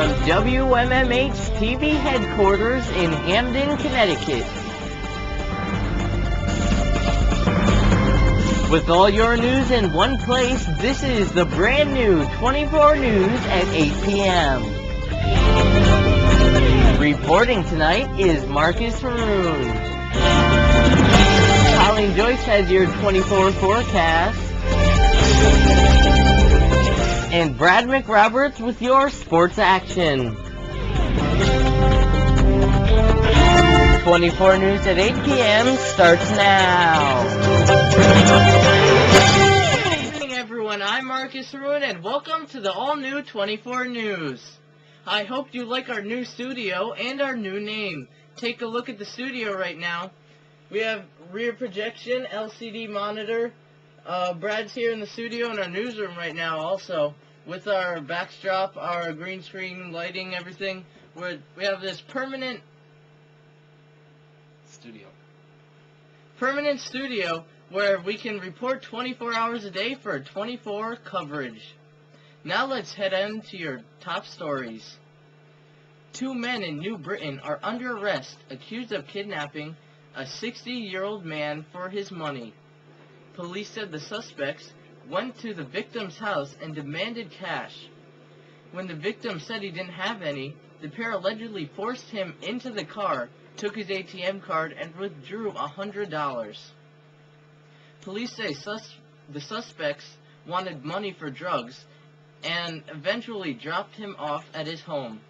from WMMH TV headquarters in Hamden, Connecticut. With all your news in one place, this is the brand new 24 News at 8 p.m. Reporting tonight is Marcus Harun. Colleen Joyce has your 24 forecast. And Brad McRoberts with your sports action. 24 News at 8 p.m. starts now. Good evening, everyone. I'm Marcus Harun, and welcome to the all-new 24 News. I hope you like our new studio and our new name. Take a look at the studio right now. We have rear projection, LCD monitor. Brad's here in the studio in our newsroom right now also. With our backdrop, our green screen, lighting, everything. We have this permanent studio where we can report 24 hours a day for 24 coverage. Now let's head into your top stories. 2 men in New Britain are under arrest accused of kidnapping a 60-year-old man for his money. Police said the suspects went to the victim's house and demanded cash. When the victim said he didn't have any, the pair allegedly forced him into the car, took his ATM card, and withdrew $100. Police say the suspects wanted money for drugs and eventually dropped him off at his home.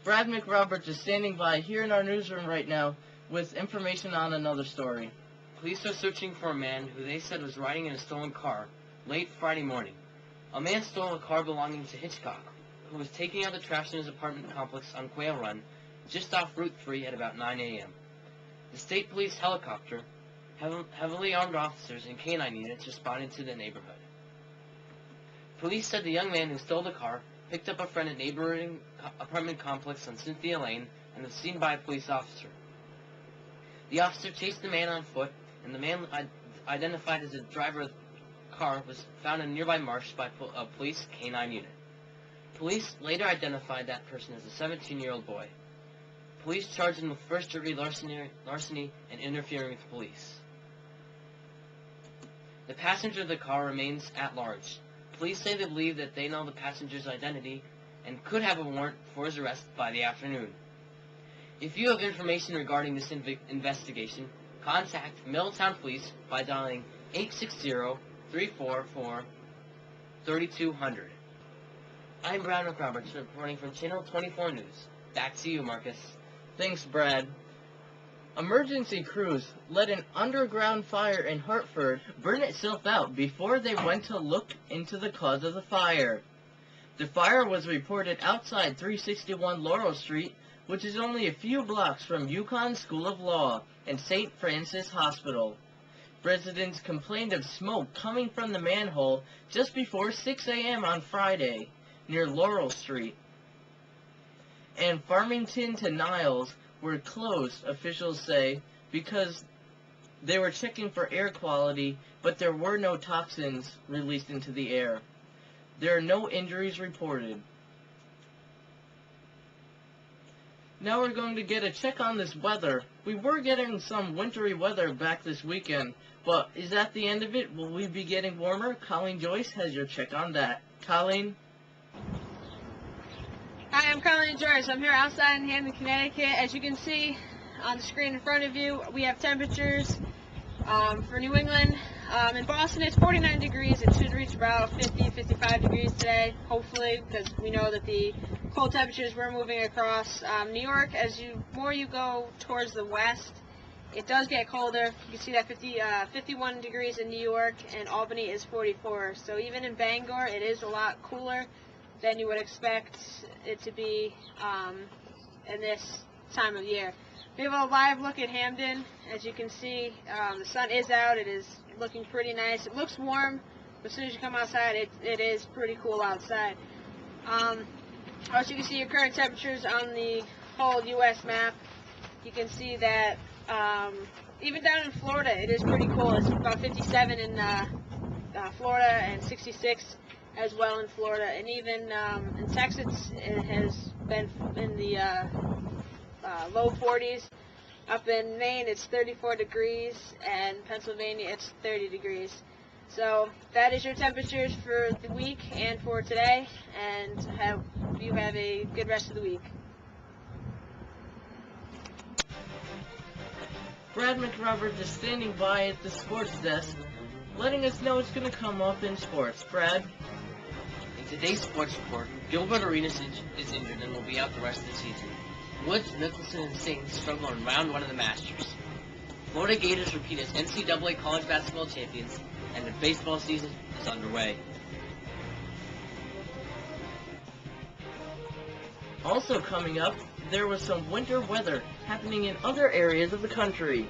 Brad McRoberts is standing by here in our newsroom right now with information on another story. Police are searching for a man who they said was riding in a stolen car late Friday morning. A man stole a car belonging to Hitchcock, who was taking out the trash in his apartment complex on Quail Run, just off Route 3 at about 9 a.m. The state police helicopter, heavily armed officers, and canine units responded to the neighborhood. Police said the young man who stole the car picked up a friend at a neighboring apartment complex on Cynthia Lane and was seen by a police officer. The officer chased the man on foot, and the man identified as the driver of the car was found in a nearby marsh by a police canine unit. Police later identified that person as a 17-year-old boy. Police charged him with first-degree larceny and interfering with police. The passenger of the car remains at large. Police say they believe that they know the passenger's identity and could have a warrant for his arrest by the afternoon. If you have information regarding this investigation, contact Middletown Police by dialing 860-344-3200. I'm Brad McRoberts, reporting from Channel 24 News. Back to you, Marcus. Thanks, Brad. Emergency crews let an underground fire in Hartford burn itself out before they went to look into the cause of the fire. The fire was reported outside 361 Laurel Street, which is only a few blocks from UConn School of Law and St. Francis Hospital. Residents complained of smoke coming from the manhole just before 6 a.m. on Friday, near Laurel Street. And Farmington to Niles were closed, officials say, because they were checking for air quality, but there were no toxins released into the air. There are no injuries reported. Now we're going to get a check on this weather. We were getting some wintry weather back this weekend, but is that the end of it? Will we be getting warmer? Colleen Joyce has your check on that. Colleen? Hi, I'm Colleen Joyce. I'm here outside in Hamden, Connecticut. As you can see on the screen in front of you, we have temperatures for New England. In Boston, it's 49 degrees. It should reach about 50, 55 degrees today, hopefully, because we know that the cold temperatures were moving across New York. As more you go towards the west, it does get colder. You can see that 51 degrees in New York, and Albany is 44. So even in Bangor, it is a lot cooler than you would expect it to be in this time of year. We have a live look at Hamden. As you can see, the sun is out. It is looking pretty nice. It looks warm, but as soon as you come outside, it is pretty cool outside. Also, you can see your current temperatures on the whole U.S. map. You can see that even down in Florida, it is pretty cool. It's about 57 in Florida and 66 as well in Florida, and even in Texas it has been in the low 40s. Up in Maine it's 34 degrees, and Pennsylvania it's 30 degrees. So that is your temperatures for the week and for today, and you have a good rest of the week. Brad McRoberts is standing by at the sports desk, letting us know what's going to come up in sports. Brad? In today's sports report, Gilbert Arenas is injured and will be out the rest of the season. Woods, Nicholson, and Singh struggle in round 1 of the Masters. Florida Gators repeat as NCAA college basketball champions, and the baseball season is underway. Also coming up, there was some winter weather happening in other areas of the country.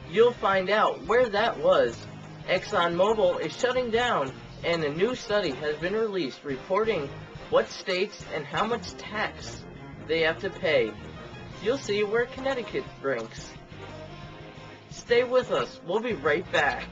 You'll find out where that was. ExxonMobil is shutting down, and a new study has been released reporting what states and how much tax they have to pay. You'll see where Connecticut ranks. Stay with us. We'll be right back.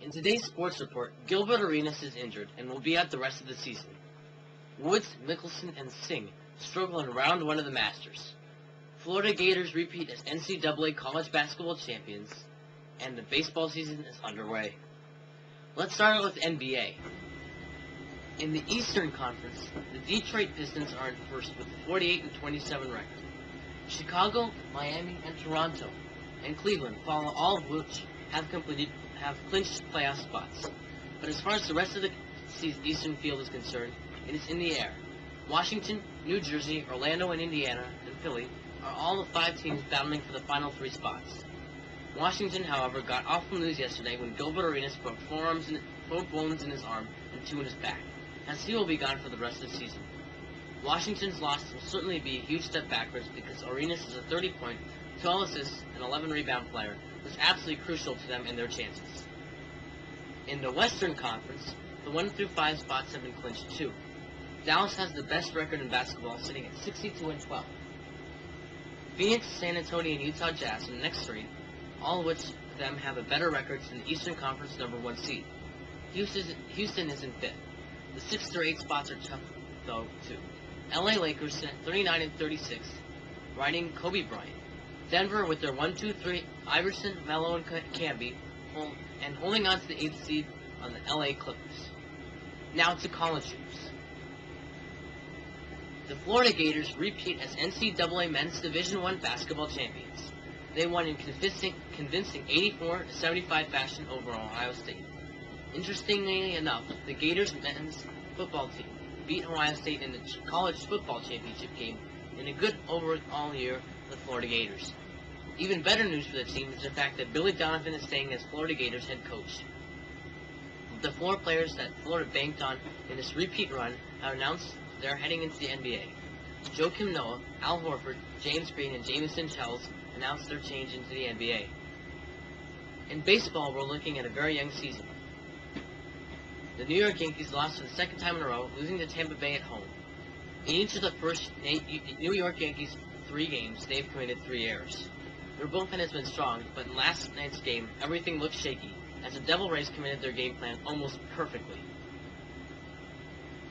In today's sports report, Gilbert Arenas is injured and will be out the rest of the season. Woods, Nicholson, and Singh struggle in round 1 of the Masters. Florida Gators repeat as NCAA college basketball champions, and the baseball season is underway. Let's start out with NBA. In the Eastern Conference, the Detroit Pistons are in first with a 48-27 record. Chicago, Miami, and Toronto, and Cleveland follow, all of which have clinched playoff spots. But as far as the rest of the Eastern field is concerned, it is in the air. Washington, New Jersey, Orlando, and Indiana, and Philly are all the 5 teams battling for the final 3 spots. Washington, however, got awful news yesterday when Gilbert Arenas broke 4 bones in his arm and 2 in his back, as he will be gone for the rest of the season. Washington's loss will certainly be a huge step backwards because Arenas is a 30-point, 12 assists, and 11-rebound player who is absolutely crucial to them and their chances. In the Western Conference, the 1 through 5 spots have been clinched too. Dallas has the best record in basketball, sitting at 62-12. Phoenix, San Antonio, and Utah Jazz are the next 3, all of which of them have a better record than the Eastern Conference number 1 seed. Houston is in 5th. The 6 through 8 spots are tough, though, too. LA Lakers sit at 39-36, riding Kobe Bryant. Denver, with their 1-2-3, Iverson, Melo, and Camby, and holding on to the 8th seed on the LA Clippers. Now to college hoops. The Florida Gators repeat as NCAA Men's Division I basketball champions. They won in convincing 84-75 fashion over Ohio State. Interestingly enough, the Gators men's football team beat Ohio State in the college football championship game in a good overall year for the Florida Gators. Even better news for the team is the fact that Billy Donovan is staying as Florida Gators head coach. The 4 players that Florida banked on in this repeat run have announced they're heading into the NBA. Joakim Noah, Al Horford, James Green, and Jamison Charles announced their change into the NBA. In baseball, we're looking at a very young season. The New York Yankees lost for the 2nd time in a row, losing to Tampa Bay at home. In each of the first 8 New York Yankees 3 games, they've committed 3 errors. Their bullpen has been strong, but in last night's game, everything looked shaky, as the Devil Rays committed their game plan almost perfectly.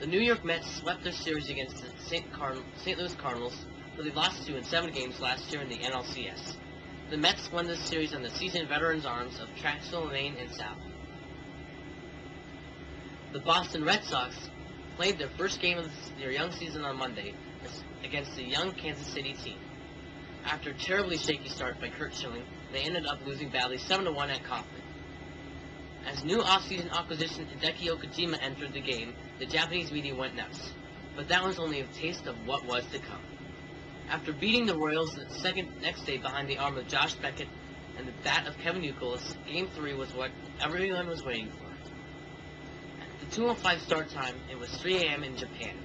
The New York Mets swept their series against the St. Louis Cardinals, who they lost to in 7 games last year in the NLCS. The Mets won this series on the seasoned veterans' arms of Traxel, Lane, and Sal. The Boston Red Sox played their first game of their young season on Monday against the young Kansas City team. After a terribly shaky start by Curt Schilling, they ended up losing badly 7-1 at Kauffman. As new offseason acquisition Hideki Okajima entered the game, the Japanese media went nuts. But that was only a taste of what was to come. After beating the Royals the next day behind the arm of Josh Beckett and the bat of Kevin Youkilis, Game 3 was what everyone was waiting for. At the 2:05 start time, it was 3 a.m. in Japan,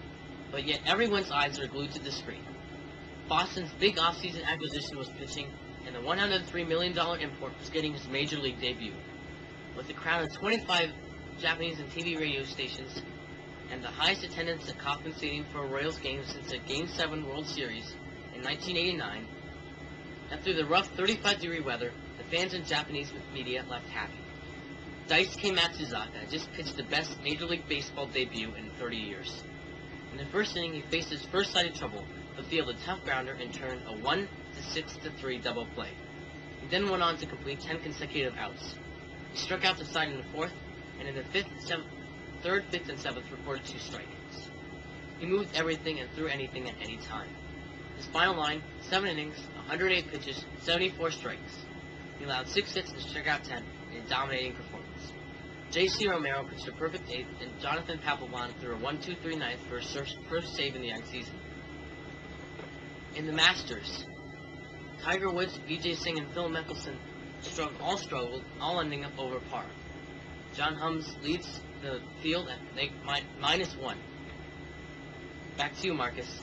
but yet everyone's eyes were glued to the screen. Boston's big offseason acquisition was pitching, and the $103 million import was getting his major league debut. With a crowd of 25 Japanese and TV radio stations, and the highest attendance at Kauffman Stadium for a Royals game since the Game 7 World Series in 1989, and through the rough 35-degree weather, the fans and Japanese media left happy. Daisuke Matsuzaka just pitched the best Major League Baseball debut in 30 years. In the first inning, he faced his first sight of trouble, but fielded a tough grounder and turned a 1-6-3 double play. He then went on to complete 10 consecutive outs. He struck out the side in the 4th, and in the 3rd, 5th, and 7th recorded 2 strikeouts. He moved everything and threw anything at any time. His final line, 7 innings, 108 pitches, 74 strikes. He allowed 6 hits and struck out 10 in a dominating performance. J.C. Romero pitched a perfect 8th, and Jonathan Papelbon threw a 1-2-3 ninth for his first save in the young season. In the Masters, Tiger Woods, Vijay Singh, and Phil Mickelson struggled, all ending up over par. John Hums leads the field at -1. Back to you, Marcus.